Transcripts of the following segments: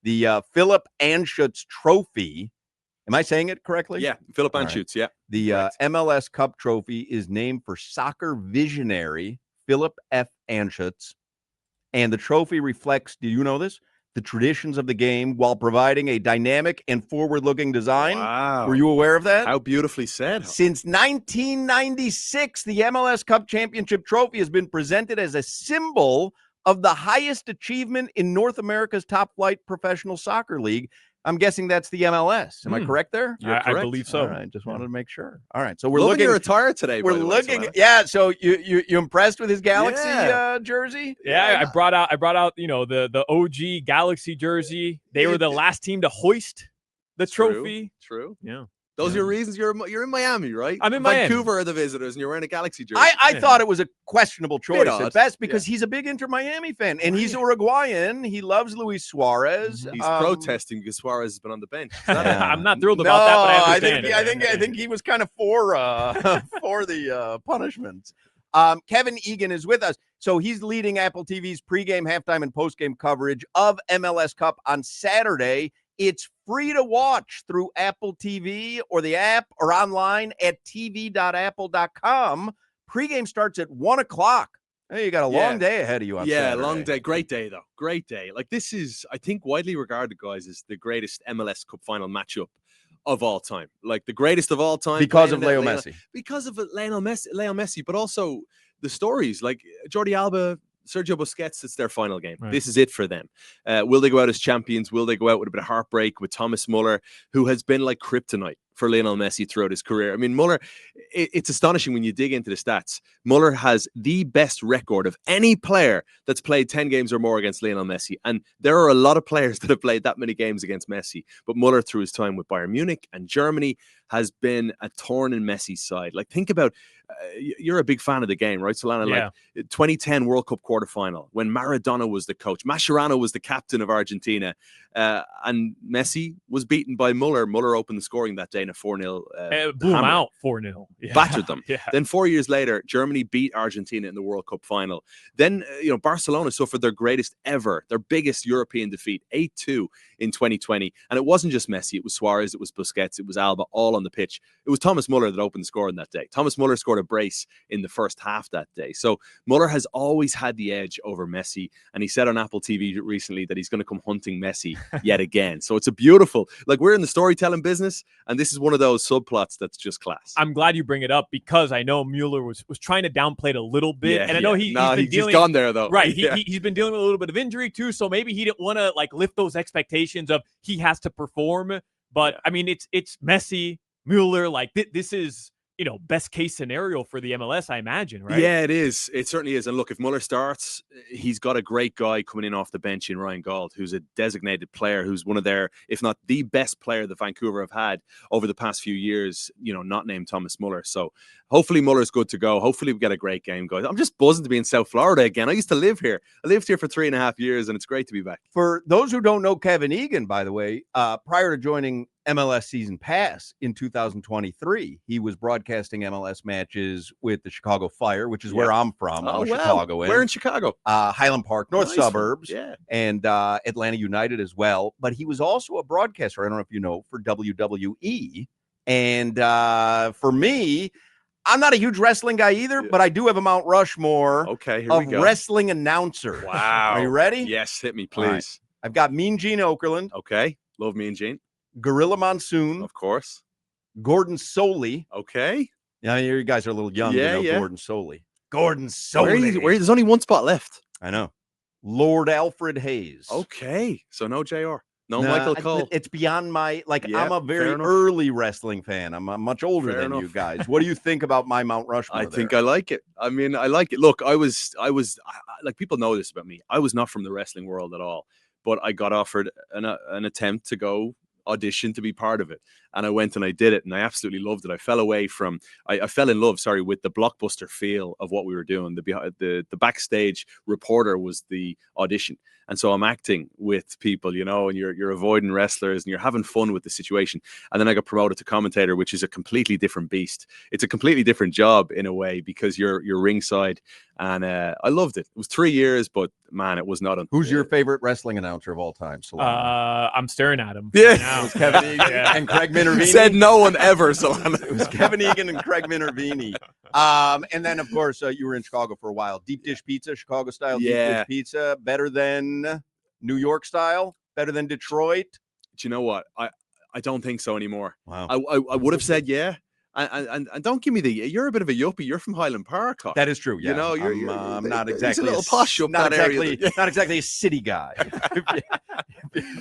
The Philip Anschutz Trophy. Am I saying it correctly? Yeah, Philip Anschutz, yeah. The MLS Cup Trophy is named for soccer visionary Philip F. Anschutz, and the trophy reflects, do you know this? The traditions of the game while providing a dynamic and forward-looking design. Wow. Were you aware of that? How beautifully said. Since 1996, the MLS Cup Championship Trophy has been presented as a symbol of the highest achievement in North America's top-flight professional soccer league. I'm guessing that's the MLS. Am I correct there? You're correct. I believe so. All right, just wanted to make sure. All right, so we're Loving looking. Your attire today. We're looking. Yeah. So you impressed with his Galaxy jersey? Yeah, I brought out the OG Galaxy jersey. They were the last team to hoist the trophy. True. Yeah. Those are your reasons. You're in Miami, right? I'm in Miami. Vancouver are the visitors, and you're wearing a Galaxy jersey. I thought it was a questionable choice at best because Yeah. he's a big Inter Miami fan, and he's Uruguayan. He loves Luis Suarez. He's protesting because Suarez has been on the bench. I'm not thrilled about that, but I understand. I think he was kind of for the punishments. Kevin Egan is with us. So he's leading Apple TV's pregame, halftime, and postgame coverage of MLS Cup on Saturday. It's free to watch through Apple TV or the app or online at tv.apple.com. Pregame starts at 1 o'clock. Hey, you got a long day ahead of you on Saturday. Long day. Great day, though. Great day. Like, this is, I think, widely regarded, guys, as the greatest MLS Cup Final matchup of all time. Like, the greatest of all time. Because of Leo Messi. Because of Lionel Messi, but also the stories. Like, Jordi Alba, Sergio Busquets, it's their final game. Right. This is it for them. Will they go out as champions? Will they go out with a bit of heartbreak with Thomas Müller, who has been like kryptonite for Lionel Messi throughout his career? I mean, Müller, it's astonishing when you dig into the stats. Müller has the best record of any player that's played 10 games or more against Lionel Messi. And there are a lot of players that have played that many games against Messi. But Müller, through his time with Bayern Munich and Germany, has been a thorn in Messi's side. Like, think about, you're a big fan of the game, right, Solana? Yeah. Like 2010 World Cup quarterfinal when Maradona was the coach, Mascherano was the captain of Argentina, and Messi was beaten by Müller. Müller opened the scoring that day in a 4-0. Blew them out 4-0. Yeah. Battered them. Yeah. Then 4 years later, Germany beat Argentina in the World Cup final. Then, Barcelona suffered their greatest ever, their biggest European defeat, 8-2 in 2020. And it wasn't just Messi. It was Suarez, it was Busquets, it was Alba, all on the pitch. It was Thomas Müller that opened the scoring that day. Thomas Müller scored a brace in the first half that day. So Müller has always had the edge over Messi. And he said on Apple TV recently that he's going to come hunting Messi yet again. So it's a beautiful, like, we're in the storytelling business, and this is one of those subplots that's just class. I'm glad you bring it up because I know Müller was trying to downplay it a little bit. And I know he's gone there, though. Right. He's been dealing with a little bit of injury, too. So maybe he didn't want to, like, lift those expectations of he has to perform. But, I mean, it's Messi, Müller. Like, this is, best case scenario for the MLS, I imagine, right? Yeah, it is. It certainly is. And look, if Müller starts, he's got a great guy coming in off the bench in Ryan Gauld, who's a designated player, who's one of their, if not the best player that Vancouver have had over the past few years, not named Thomas Müller. So hopefully Muller's good to go. Hopefully we get a great game, guys. I'm just buzzing to be in South Florida again. I used to live here. I lived here for 3.5 years, and it's great to be back. For those who don't know Kevin Egan, by the way, prior to joining MLS Season Pass in 2023, he was broadcasting MLS matches with the Chicago Fire, which is where I'm from. I'm a Chicagoan. Where in Chicago? Highland Park, North Suburbs, yeah, and Atlanta United as well. But he was also a broadcaster, I don't know if you know, for WWE. And for me, I'm not a huge wrestling guy either, but I do have a Mount Rushmore of wrestling announcers. Wow. Are you ready? Yes, hit me, please. Right. I've got Mean Gene Okerlund. Okay. Love Mean Gene. Gorilla Monsoon. Of course. Gordon Soley. Okay. Yeah, you guys are a little young to know Gordon Soley. Gordon Soley. Soley. There's only one spot left. I know. Lord Alfred Hayes. Okay. So no JR. No Michael Cole. It's beyond my, I'm a very early wrestling fan. I'm much older than you guys. What do you think about my Mount Rushmore? I think I like it. I mean, I like it. Look, I was like, people know this about me. I was not from the wrestling world at all, but I got offered an attempt to go audition to be part of it, and I went and I did it, and I absolutely loved it. I fell in love with the blockbuster feel of what we were doing. The backstage reporter was the audition, and so I'm acting with people, and you're avoiding wrestlers and you're having fun with the situation. And then I got promoted to commentator, which is a completely different beast. It's a completely different job in a way because you're ringside, and I loved it. It was 3 years, but man, it was not. Who's your favorite wrestling announcer of all time? Solana. I'm staring at him. Yeah. Right now. It was Kevin Egan and Craig Minervini. Said no one ever, Solana. It was Kevin Egan and Craig Minervini. And then, of course, you were in Chicago for a while. Deep dish pizza, Chicago style deep dish pizza, better than New York style, better than Detroit. Do you know what? I don't think so anymore. Wow. I would have said yeah. And don't give me you're a bit of a yuppie. You're from Highland Park. Huh? That is true. Yeah. You know, I'm not exactly a little posh up not that exactly, area. Not exactly a city guy.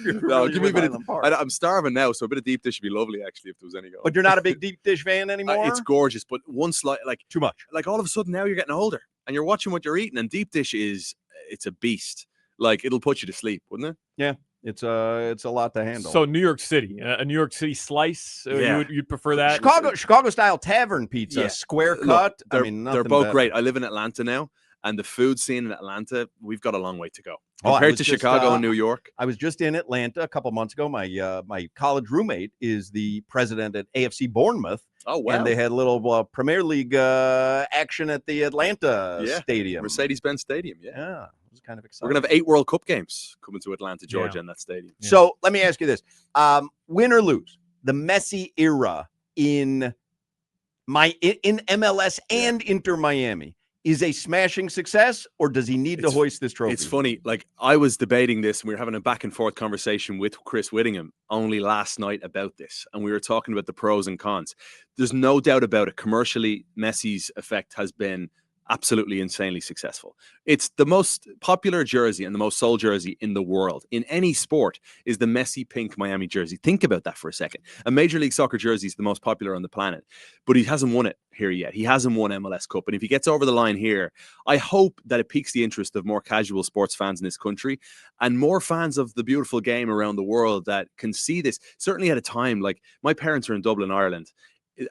No, give me a bit of. I'm starving now, so a bit of deep dish would be lovely, actually, if there was any going. But you're not a big deep dish fan anymore? It's gorgeous, but one slight, too much. Like all of a sudden now you're getting older and you're watching what you're eating, and deep dish it's a beast. Like it'll put you to sleep, wouldn't it? Yeah. It's a lot to handle. So New York City, a New York City slice, you'd prefer that? Chicago style tavern pizza, square cut. Look, they're both better. great. I live in Atlanta now, and the food scene in Atlanta, we've got a long way to go compared to Chicago and New York. I was just in Atlanta a couple months ago. My college roommate is the president at AFC Bournemouth. Oh wow! And they had a little Premier League action at the Atlanta Stadium, Mercedes-Benz Stadium. Yeah. It was kind of exciting. We're gonna have 8 World Cup games coming to Atlanta, Georgia, in that stadium. Yeah. So let me ask you this: win or lose, the Messi era in MLS and Inter Miami is a smashing success, or does he need to hoist this trophy? It's funny. Like I was debating this, and we were having a back and forth conversation with Chris Whittingham only last night about this, and we were talking about the pros and cons. There's no doubt about it. Commercially, Messi's effect has been absolutely insanely successful. It's the most popular jersey and the most sold jersey in the world in any sport is the Messi pink Miami jersey. Think about that for a second. A Major League Soccer jersey is the most popular on the planet, but he hasn't won it here yet. He hasn't won MLS Cup. And if he gets over the line here, I hope that it piques the interest of more casual sports fans in this country and more fans of the beautiful game around the world that can see this. Certainly at a time, like my parents are in Dublin, Ireland.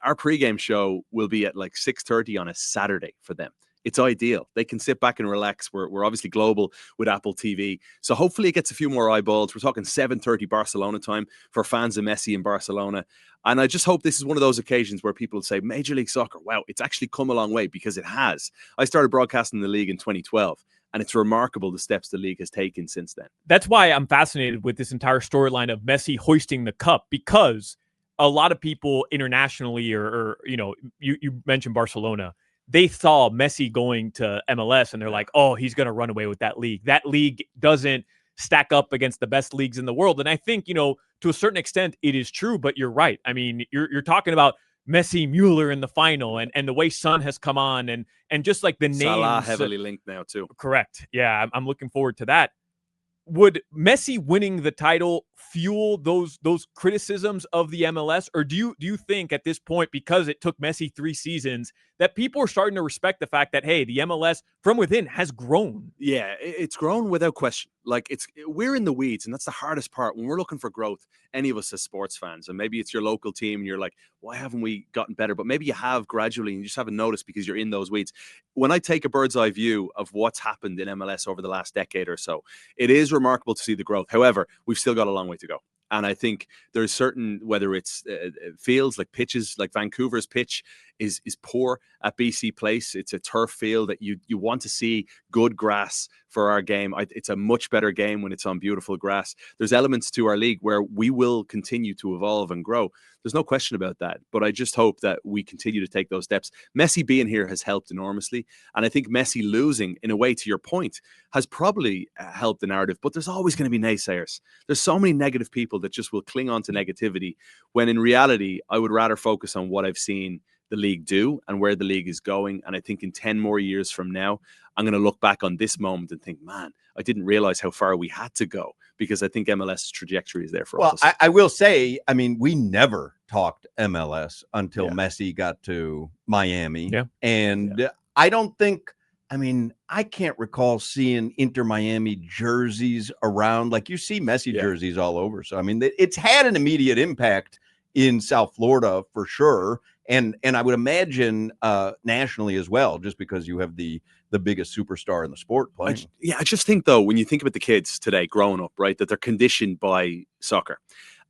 Our pregame show will be at like 6:30 on a Saturday for them. It's ideal. They can sit back and relax. We're obviously global with Apple TV. So hopefully it gets a few more eyeballs. We're talking 7:30 Barcelona time for fans of Messi in Barcelona. And I just hope this is one of those occasions where people say, Major League Soccer, wow, it's actually come a long way, because it has. I started broadcasting the league in 2012. And it's remarkable the steps the league has taken since then. That's why I'm fascinated with this entire storyline of Messi hoisting the cup, because a lot of people internationally, or you mentioned Barcelona, they saw Messi going to MLS and they're like, oh, he's going to run away with that league. That league doesn't stack up against the best leagues in the world. And I think, to a certain extent, it is true, but you're right. I mean, you're talking about Messi, Müller in the final, and the way Son has come on, and just like the names. Salah heavily linked now too. Correct. Yeah, I'm looking forward to that. Would Messi winning the title fuel those criticisms of the MLS, or do you think at this point, because it took Messi 3 seasons, that people are starting to respect the fact that, hey, the MLS from within has grown? Yeah, it's grown without question. Like we're in the weeds, and that's the hardest part when we're looking for growth. Any of us as sports fans, and maybe it's your local team, and you're like, why haven't we gotten better? But maybe you have gradually, and you just haven't noticed because you're in those weeds. When I take a bird's eye view of what's happened in MLS over the last decade or so, it is remarkable to see the growth. However, we've still got a long way to go. And I think there's certain, whether it's fields like pitches, like Vancouver's pitch is poor at BC Place. It's a turf field that you want to see good grass for our game. It's a much better game when it's on beautiful grass. There's elements to our league where we will continue to evolve and grow. There's no question about that. But I just hope that we continue to take those steps. Messi being here has helped enormously. And I think Messi losing, in a way, to your point, has probably helped the narrative. But there's always going to be naysayers. There's so many negative people that just will cling on to negativity, when in reality, I would rather focus on what I've seen the league do and where the league is going. And I think in 10 more years from now, I'm going to look back on this moment and think, man, I didn't realize how far we had to go, because I think MLS's trajectory is there for us. Well, I will say, I mean, we never talked MLS until Messi got to Miami. Yeah. And I don't think, I mean, I can't recall seeing Inter Miami jerseys around. Like, you see Messi jerseys all over. So, I mean, it's had an immediate impact in South Florida for sure. And I would imagine nationally as well, just because you have the biggest superstar in the sport playing. I just think, though, when you think about the kids today growing up, right, that they're conditioned by soccer.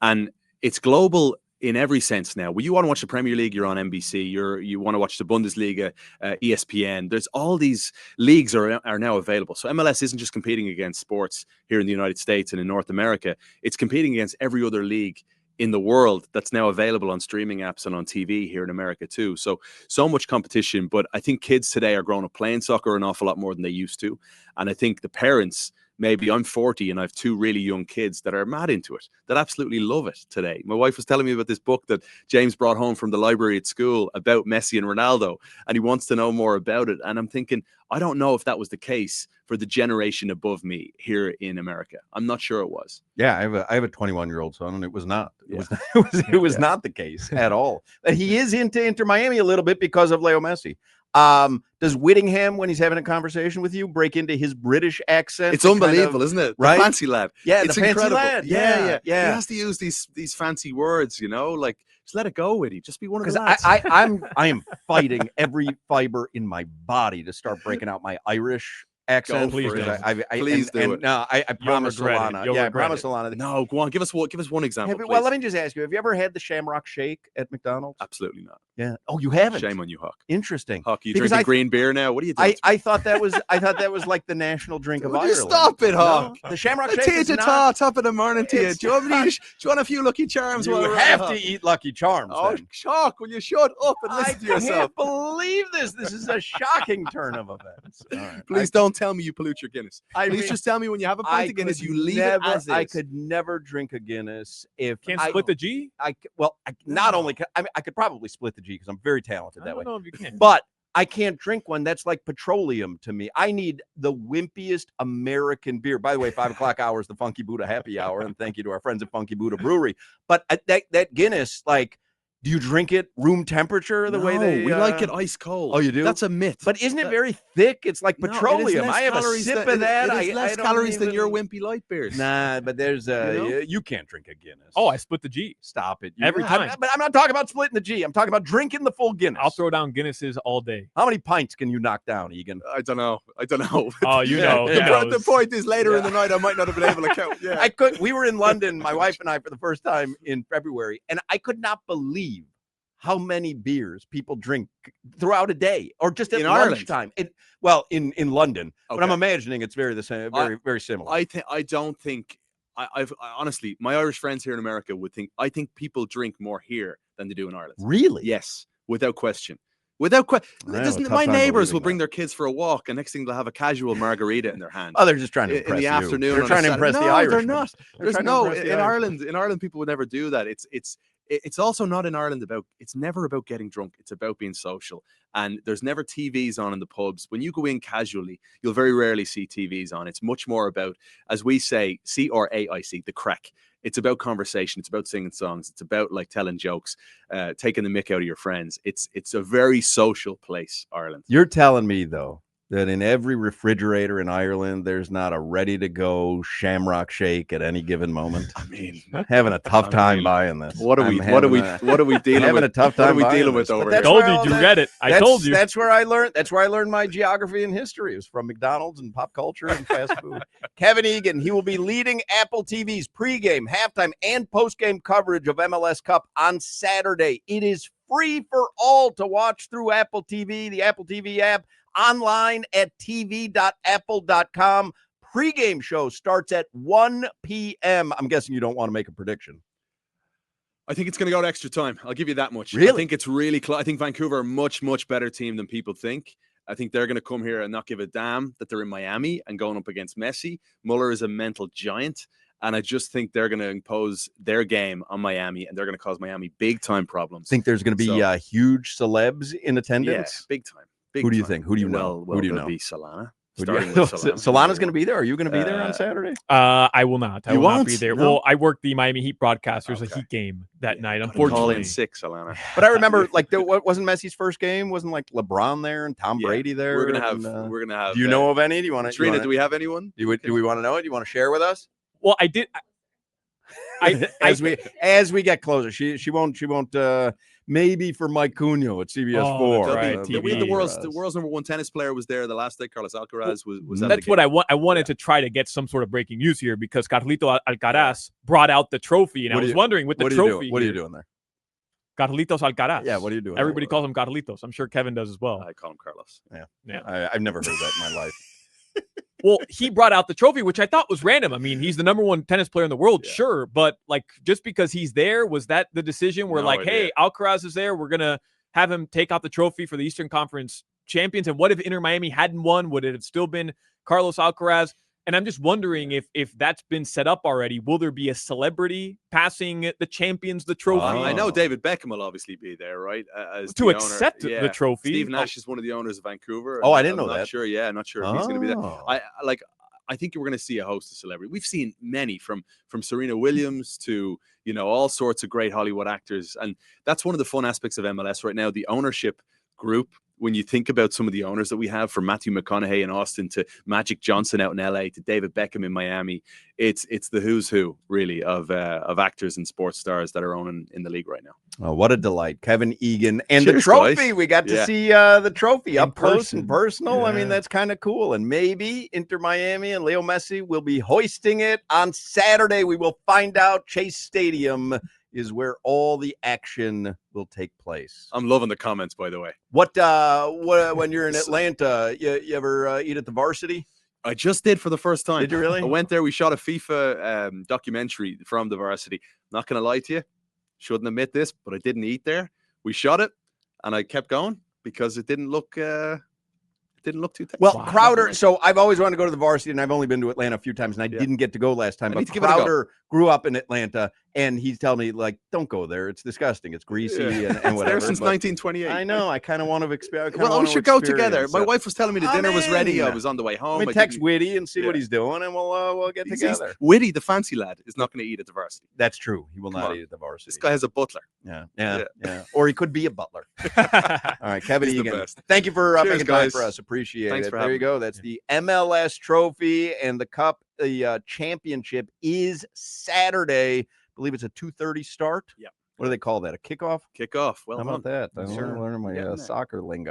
And it's global in every sense now. When you want to watch the Premier League, you're on NBC. You want to watch the Bundesliga, ESPN. There's all these leagues are now available. So MLS isn't just competing against sports here in the United States and in North America. It's competing against every other league in the world that's now available on streaming apps and on TV here in America too. So much competition. But I think kids today are growing up playing soccer an awful lot more than they used to. And I think the parents, maybe I'm 40 and I have 2 really young kids that are mad into it, that absolutely love it today. My wife was telling me about this book that James brought home from the library at school about Messi and Ronaldo, and he wants to know more about it. And I'm thinking, I don't know if that was the case for the generation above me here in America. I'm not sure it was. Yeah, I have a 21-year-old son, and it was not. It was not the case at all. But he is into Inter Miami a little bit because of Leo Messi. Does Whittingham, when he's having a conversation with you, break into his British accent? It's unbelievable, isn't it? Right? The fancy lad. Yeah, it's the fancy incredible. lad. Yeah. Yeah. He has to use these fancy words, like just let it go, Whitty. Just be one of the Because lads. I am fighting every fiber in my body to start breaking out my Irish accent. Please do. Please do it. No, I promise regret it. Alana. You'll Yeah, I regret promise it. Alana. No, go on. Give us one example. Well, please. let me just ask you: have you ever had the Shamrock Shake at McDonald's? Absolutely not. Yeah. Oh, you haven't. Shame on you, Huck. Interesting. Huck, you Because drinking green beer now? What are you doing? I thought that was like the national drink of Would you Ireland. stop it, Huck? No, the Shamrock A Shake tea is to not. top of the morning to you. Do you want a few Lucky Charms? You while we're have on, to Huck? eat Lucky Charms. Oh, then. shock! Will you shut up and listen to yourself? can't believe this. This is a shocking turn of events. All right. Please don't tell me you pollute your Guinness. I Please mean, just tell me when you have a pint of Guinness, you leave it as is. I could never drink a Guinness if Can't split the G? not only I could probably split the G because I'm very talented I that way. don't know if you can. But I can't drink one. That's like petroleum to me. I need the wimpiest American beer. By the way, 5 o'clock hour is the Funky Buddha happy hour. And thank you to our friends at Funky Buddha Brewery. But that Guinness, like, do you drink it room temperature the way they... we like it ice cold. Oh, you do? That's a myth. But isn't it very thick? It's like No, it is petroleum. less I have a calories sip than- of that. It is less I don't calories than even- your wimpy light beers. Nah, but there's know? you can't drink a Guinness. Oh, I split the G. Stop it. Every time. But I'm not talking about splitting the G. I'm talking about drinking the full Guinness. I'll throw down Guinnesses all day. How many pints can you knock down, Egan? I don't know. Oh, you know. Yeah. Who knows? The point is later in Yeah. the night, I might not have been able to count. Yeah. I could. We were in London, my wife and I, for the first time in February, and I could not believe how many beers people drink throughout a day, or just at In Ireland? lunchtime. In London, but I'm imagining it's very the same, very similar. I don't think. I honestly, my Irish friends here in America would think. I think people drink more here than they do in Ireland. Really? Yes, without question. Without question. I have a tough My time neighbors believing will bring that. their kids for a walk, and next thing they'll have a casual margarita in their hand. Oh, they're just trying to in impress the you. afternoon. They're on a trying to Saturday. impress the No, Irish. they're not. They're trying to impress the in Irish. Ireland, people would never do that. It's also not in Ireland about. It's never about getting drunk. It's about being social. And there's never TVs on in the pubs. When you go in casually, you'll very rarely see TVs on. It's much more about, as we say, CRAIC, the crack. It's about conversation. It's about singing songs. It's about like telling jokes, taking the mick out of your friends. It's a very social place, Ireland. You're telling me though that in every refrigerator in Ireland, there's not a ready-to-go Shamrock Shake at any given moment. I mean, Having a tough time buying this. what are we dealing having with? a tough time. What are we dealing buying with this. over But here? that's Told where you, all you that- read it. I told you. That's where I learned. That's where I learned my geography and history. It was from McDonald's and pop culture and fast food. Kevin Egan, he will be leading Apple TV's pregame, halftime, and postgame coverage of MLS Cup on Saturday. It is free for all to watch through Apple TV, the Apple TV app, online at tv.apple.com. Pregame show starts at 1 p.m. I'm guessing you don't want to make a prediction. I think it's going to go to extra time. I'll give you that much. Really? I think it's really close. I think Vancouver are a much, much better team than people think. I think they're going to come here and not give a damn that they're in Miami and going up against Messi. Müller is a mental giant. And I just think they're going to impose their game on Miami, and they're going to cause Miami big-time problems. Think there's going to be huge celebs in attendance? Yeah, big time. Who do you think? Who do you know? Well, Who do you there's know? Be Solana. Who do you- Starting with Solana. Solana's going to be there. Are you going to be there on Saturday? I will not. I You will not won't? be there. No? Well, I work the Miami Heat broadcast. There's a Okay. Heat game that night, Call unfortunately. in 6, Solana. But I remember, like, what wasn't Messi's first game? Wasn't like LeBron there and Tom Yeah, Brady there? We're gonna have. and, We're gonna have. do you know of any? Do you want to? Trina? Do we have anyone? Do we want to know it? Do you want to share with us? Well, I did. As we get closer, she won't. Maybe for Mike Cunha at CBS Oh, 4. that's right, We had the TV. world's number one tennis player was there the last day. Carlos Alcaraz was. At That's the what game. I want. I wanted to try to get some sort of breaking news here because Carlito Alcaraz brought out the trophy, and I was wondering with the trophy. What are you doing there? Carlitos Alcaraz. Yeah, what are you doing? Everybody calls him Carlitos. I'm sure Kevin does as well. I call him Carlos. Yeah. I've never heard that in my life. Well, he brought out the trophy, which I thought was random. I mean, he's the number one tennis player in the world, sure. But, like, just because he's there, was that the decision where, hey, Alcaraz is there, we're going to have him take out the trophy for the Eastern Conference champions? And what if Inter Miami hadn't won? Would it have still been Carlos Alcaraz? And I'm just wondering if that's been set up already. Will there be a celebrity passing the champions the trophy? I know David Beckham will obviously be there, right? As to accept the trophy. Steve Nash is one of the owners of Vancouver. Oh, I didn't know that. I'm not sure if he's going to be there. I think we're going to see a host of celebrities. We've seen many from Serena Williams to, all sorts of great Hollywood actors. And that's one of the fun aspects of MLS right now, the ownership group. When you think about some of the owners that we have, from Matthew McConaughey in Austin to Magic Johnson out in LA to David Beckham in Miami, it's the who's who, really, of actors and sports stars that are owning in the league right now. Oh, what a delight. Kevin Egan. And Cheers, the trophy, guys. we got to see the trophy up close and personal. Yeah. I mean, that's kind of cool. And maybe Inter Miami and Leo Messi will be hoisting it on Saturday. We will find out. Chase Stadium is where all the action will take place. I'm loving the comments, by the way. What when you're in Atlanta, you ever eat at the Varsity? I just did for the first time. Did you really? I went there. We shot a FIFA documentary from the Varsity. Not going to lie to you. Shouldn't admit this, but I didn't eat there. We shot it, and I kept going because it didn't look too tasty. Well, Crowder, so I've always wanted to go to the Varsity, and I've only been to Atlanta a few times, and I didn't get to go last time. But Crowder grew up in Atlanta, and he's telling me, like, don't go there. It's disgusting. It's greasy and whatever. There since 1928. I know. I kind of want to experience. Well, we should go together. My wife was telling me the dinner was ready. I was on the way home. I text Whitty and see what he's doing, and we'll get together. Whitty, the fancy lad, is not going to eat at the Varsity. That's true. He will not eat at the Varsity. This guy has a butler. Yeah. Or he could be a butler. All right, Kevin Egan. Thank you for making time for us. Appreciate it. There you go. That's the MLS Trophy, and the Cup. The championship is Saturday. I believe it's a 2:30 start. Yeah. What do they call that? A kickoff? Kickoff. Well, how about that? I'm sure. learning my soccer lingo.